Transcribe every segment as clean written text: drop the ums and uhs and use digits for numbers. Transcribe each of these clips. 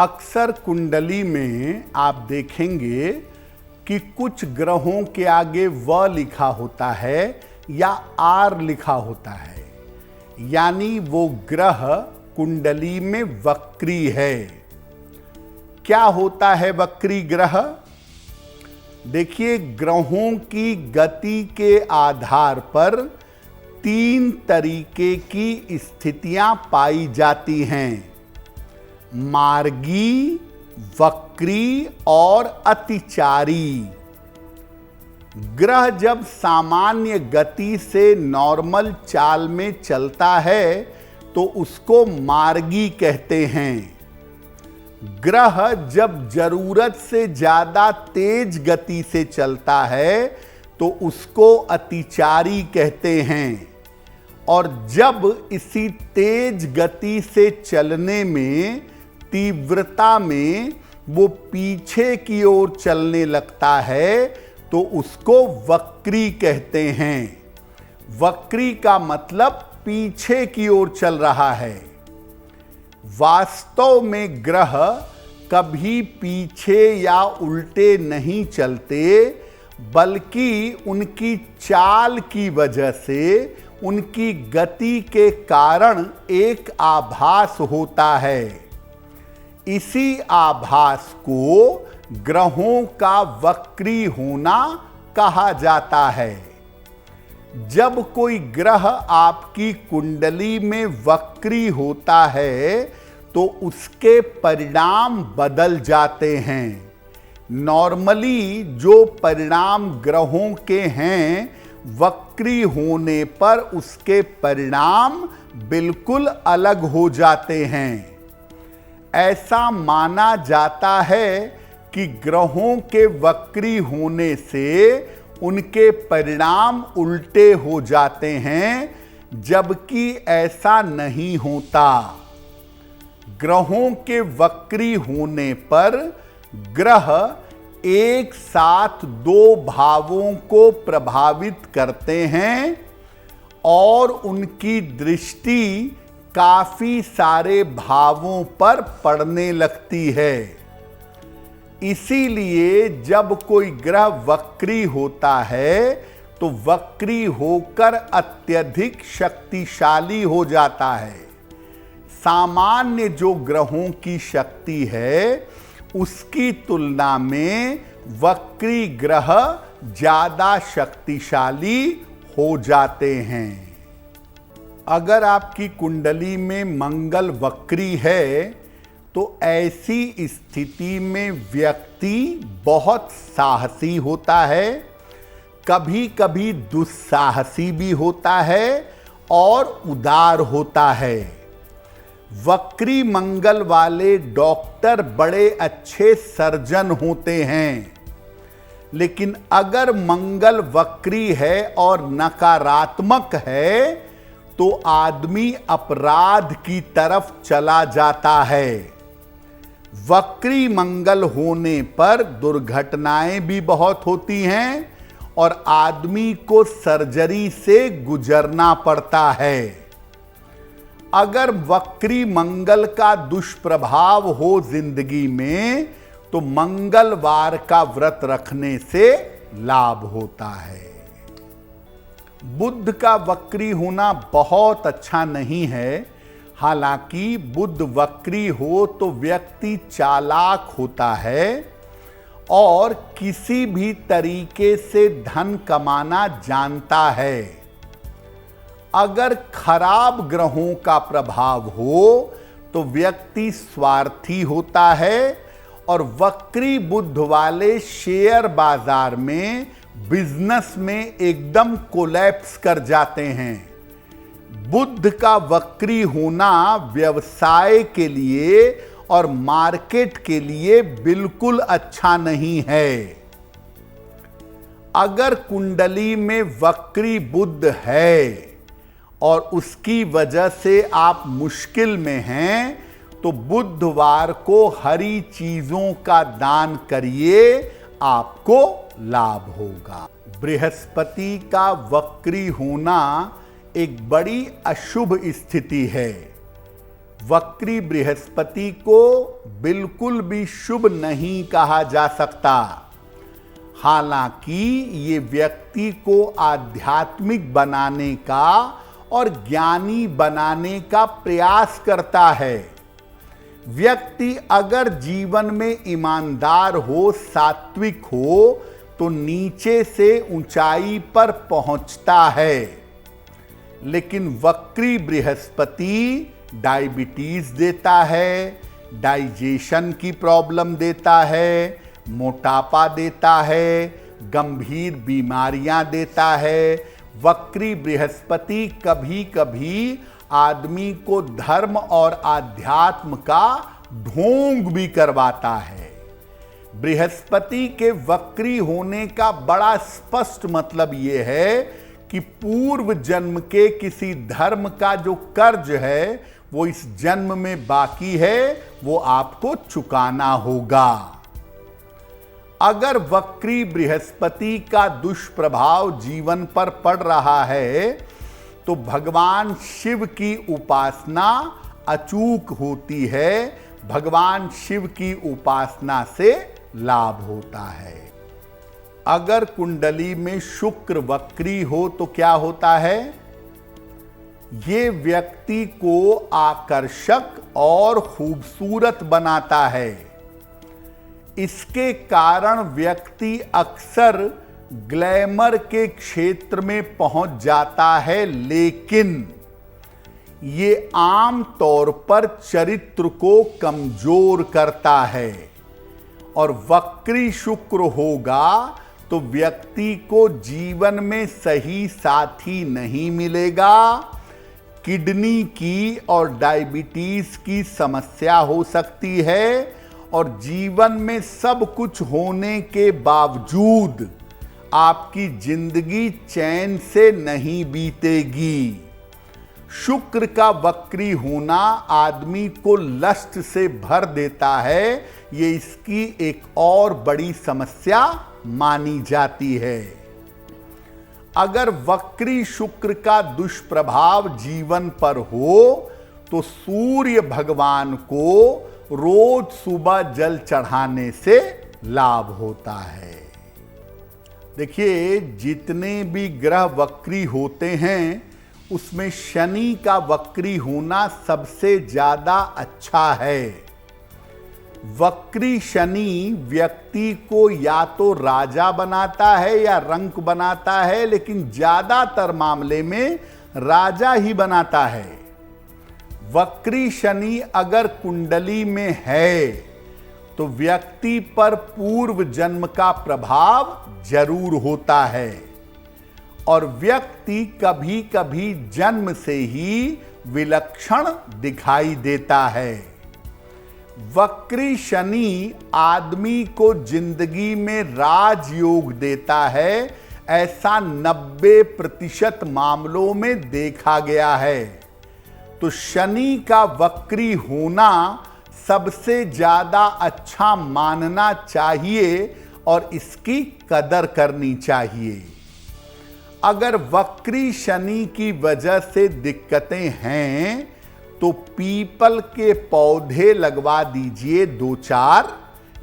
अक्सर कुंडली में आप देखेंगे कि कुछ ग्रहों के आगे व लिखा होता है या आर लिखा होता है, यानी वो ग्रह कुंडली में वक्री है। क्या होता है वक्री ग्रह? देखिए, ग्रहों की गति के आधार पर 3 तरीके की स्थितियां पाई जाती हैं: मार्गी, वक्री और अतिचारी। ग्रह जब सामान्य गति से नॉर्मल चाल में चलता है तो उसको मार्गी कहते हैं। ग्रह जब जरूरत से ज्यादा तेज गति से चलता है तो उसको अतिचारी कहते हैं। और जब इसी तेज गति से चलने में, तीव्रता में वो पीछे की ओर चलने लगता है तो उसको वक्री कहते हैं। वक्री का मतलब पीछे की ओर चल रहा है। वास्तव में ग्रह कभी पीछे या उल्टे नहीं चलते, बल्कि उनकी चाल की वजह से, उनकी गति के कारण एक आभास होता है। इसी आभास को ग्रहों का वक्री होना कहा जाता है। जब कोई ग्रह आपकी कुंडली में वक्री होता है तो उसके परिणाम बदल जाते हैं। नॉर्मली जो परिणाम ग्रहों के हैं, वक्री होने पर उसके परिणाम बिल्कुल अलग हो जाते हैं। ऐसा माना जाता है कि ग्रहों के वक्री होने से उनके परिणाम उल्टे हो जाते हैं, जबकि ऐसा नहीं होता। ग्रहों के वक्री होने पर ग्रह एक साथ 2 भावों को प्रभावित करते हैं और उनकी दृष्टि काफी सारे भावों पर पड़ने लगती है। इसीलिए जब कोई ग्रह वक्री होता है तो वक्री होकर अत्यधिक शक्तिशाली हो जाता है। सामान्य जो ग्रहों की शक्ति है उसकी तुलना में वक्री ग्रह ज्यादा शक्तिशाली हो जाते हैं। अगर आपकी कुंडली में मंगल वक्री है तो ऐसी स्थिति में व्यक्ति बहुत साहसी होता है, कभी कभी दुस्साहसी भी होता है और उदार होता है। वक्री मंगल वाले डॉक्टर बड़े अच्छे सर्जन होते हैं, लेकिन अगर मंगल वक्री है और नकारात्मक है तो आदमी अपराध की तरफ चला जाता है। वक्री मंगल होने पर दुर्घटनाएं भी बहुत होती हैं और आदमी को सर्जरी से गुजरना पड़ता है। अगर वक्री मंगल का दुष्प्रभाव हो जिंदगी में तो मंगलवार का व्रत रखने से लाभ होता है। बुध का वक्री होना बहुत अच्छा नहीं है। हालांकि बुध वक्री हो तो व्यक्ति चालाक होता है और किसी भी तरीके से धन कमाना जानता है। अगर खराब ग्रहों का प्रभाव हो तो व्यक्ति स्वार्थी होता है और वक्री बुध वाले शेयर बाजार में, बिजनेस में एकदम कोलैप्स कर जाते हैं। बुध का वक्री होना व्यवसाय के लिए और मार्केट के लिए बिल्कुल अच्छा नहीं है। अगर कुंडली में वक्री बुध है और उसकी वजह से आप मुश्किल में हैं तो बुधवार को हरी चीजों का दान करिए, आपको लाभ होगा। बृहस्पति का वक्री होना एक बड़ी अशुभ स्थिति है। वक्री बृहस्पति को बिल्कुल भी शुभ नहीं कहा जा सकता। हालांकि ये व्यक्ति को आध्यात्मिक बनाने का और ज्ञानी बनाने का प्रयास करता है। व्यक्ति अगर जीवन में ईमानदार हो, सात्विक हो, तो नीचे से ऊंचाई पर पहुंचता है। लेकिन वक्री बृहस्पति डायबिटीज देता है, डाइजेशन की प्रॉब्लम देता है, मोटापा देता है, गंभीर बीमारियां देता है। वक्री बृहस्पति कभी कभी आदमी को धर्म और आध्यात्म का ढोंग भी करवाता है। बृहस्पति के वक्री होने का बड़ा स्पष्ट मतलब यह है कि पूर्व जन्म के किसी धर्म का जो कर्ज है वो इस जन्म में बाकी है, वो आपको चुकाना होगा। अगर वक्री बृहस्पति का दुष्प्रभाव जीवन पर पड़ रहा है तो भगवान शिव की उपासना अचूक होती है। भगवान शिव की उपासना से लाभ होता है। अगर कुंडली में शुक्र वक्री हो तो क्या होता है? ये व्यक्ति को आकर्षक और खूबसूरत बनाता है। इसके कारण व्यक्ति अक्सर ग्लैमर के क्षेत्र में पहुंच जाता है, लेकिन ये आम तौर पर चरित्र को कमजोर करता है। और वक्री शुक्र होगा तो व्यक्ति को जीवन में सही साथी नहीं मिलेगा। किडनी की और डायबिटीज की समस्या हो सकती है और जीवन में सब कुछ होने के बावजूद आपकी जिंदगी चैन से नहीं बीतेगी। शुक्र का वक्री होना आदमी को लस्ट से भर देता है। ये इसकी एक और बड़ी समस्या मानी जाती है। अगर वक्री शुक्र का दुष्प्रभाव जीवन पर हो तो सूर्य भगवान को रोज सुबह जल चढ़ाने से लाभ होता है। देखिए, जितने भी ग्रह वक्री होते हैं उसमें शनि का वक्री होना सबसे ज्यादा अच्छा है। वक्री शनि व्यक्ति को या तो राजा बनाता है या रंक बनाता है, लेकिन ज्यादातर मामले में राजा ही बनाता है। वक्री शनि अगर कुंडली में है तो व्यक्ति पर पूर्व जन्म का प्रभाव जरूर होता है और व्यक्ति कभी कभी जन्म से ही विलक्षण दिखाई देता है। वक्री शनि आदमी को जिंदगी में राजयोग देता है, ऐसा 90% मामलों में देखा गया है। तो शनि का वक्री होना सबसे ज्यादा अच्छा मानना चाहिए और इसकी कदर करनी चाहिए। अगर वक्री शनि की वजह से दिक्कतें हैं तो पीपल के पौधे लगवा दीजिए 2-4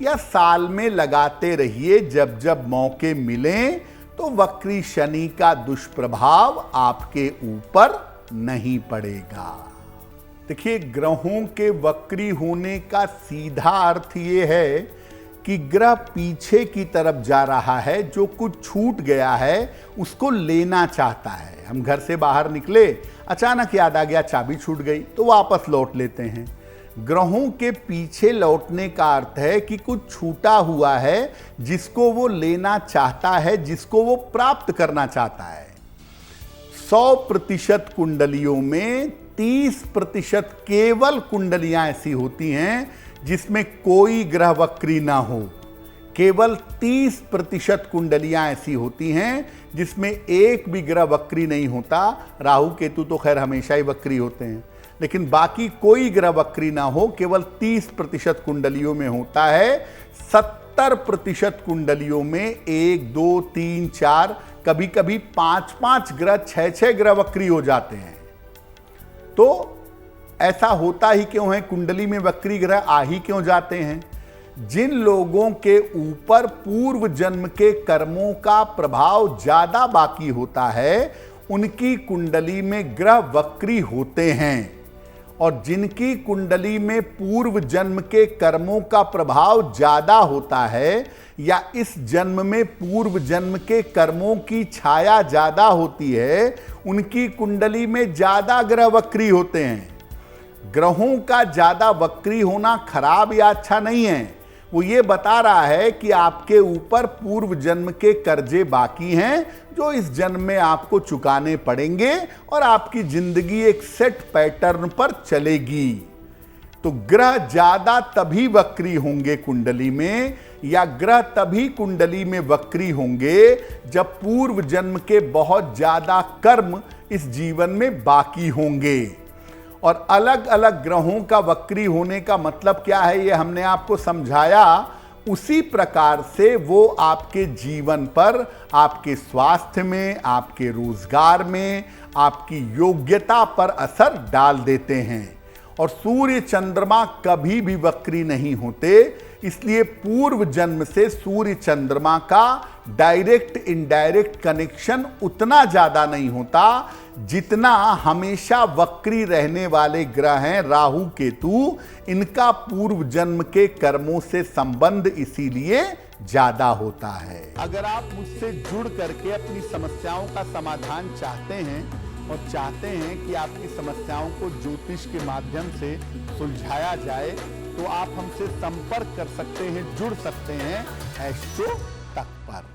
या साल में लगाते रहिए। जब जब मौके मिलें तो वक्री शनि का दुष्प्रभाव आपके ऊपर नहीं पड़ेगा। देखिए, ग्रहों के वक्री होने का सीधा अर्थ ये है कि ग्रह पीछे की तरफ जा रहा है, जो कुछ छूट गया है उसको लेना चाहता है। हम घर से बाहर निकले, अचानक याद आ गया चाबी छूट गई, तो वापस लौट लेते हैं। ग्रहों के पीछे लौटने का अर्थ है कि कुछ छूटा हुआ है जिसको वो लेना चाहता है, जिसको वो प्राप्त करना चाहता है। 100% कुंडलियों में 30% केवल कुंडलियां ऐसी होती हैं जिसमें कोई ग्रह वक्री ना हो। केवल 30% कुंडलियां ऐसी होती हैं जिसमें एक भी ग्रह वक्री नहीं होता। राहु केतु तो खैर हमेशा ही वक्री होते हैं, लेकिन बाकी कोई ग्रह वक्री ना हो, केवल 30% कुंडलियों में होता है। 70% कुंडलियों में 1, 2, 3, 4, कभी कभी 5-5 ग्रह, 6-6 ग्रह वक्री हो जाते हैं। तो ऐसा होता ही क्यों है? कुंडली में वक्री ग्रह आ ही क्यों जाते हैं? जिन लोगों के ऊपर पूर्व जन्म के कर्मों का प्रभाव ज्यादा बाकी होता है, उनकी कुंडली में ग्रह वक्री होते हैं। और जिनकी कुंडली में पूर्व जन्म के कर्मों का प्रभाव ज्यादा होता है, या इस जन्म में पूर्व जन्म के कर्मों की छाया ज्यादा होती है, उनकी कुंडली में ज्यादा ग्रह वक्री होते हैं। ग्रहों का ज्यादा वक्री होना खराब या अच्छा नहीं है। वो ये बता रहा है कि आपके ऊपर पूर्व जन्म के कर्जे बाकी हैं, जो इस जन्म में आपको चुकाने पड़ेंगे और आपकी जिंदगी एक सेट पैटर्न पर चलेगी। तो ग्रह ज्यादा तभी वक्री होंगे कुंडली में, या ग्रह तभी कुंडली में वक्री होंगे जब पूर्व जन्म के बहुत ज्यादा कर्म इस जीवन में बाकी होंगे। और अलग अलग ग्रहों का वक्री होने का मतलब क्या है, ये हमने आपको समझाया। उसी प्रकार से वो आपके जीवन पर, आपके स्वास्थ्य में, आपके रोजगार में, आपकी योग्यता पर असर डाल देते हैं। और सूर्य चंद्रमा कभी भी वक्री नहीं होते, इसलिए पूर्व जन्म से सूर्य चंद्रमा का डायरेक्ट इनडायरेक्ट कनेक्शन उतना ज्यादा नहीं होता जितना हमेशा वक्री रहने वाले ग्रह हैं राहु केतु, इनका पूर्व जन्म के कर्मों से संबंध इसीलिए ज्यादा होता है। अगर आप मुझसे जुड़ करके अपनी समस्याओं का समाधान चाहते हैं और चाहते हैं कि आपकी समस्याओं को ज्योतिष के माध्यम से सुलझाया जाए, तो आप हमसे संपर्क कर सकते हैं, जुड़ सकते हैं एस्ट्रो तक पर।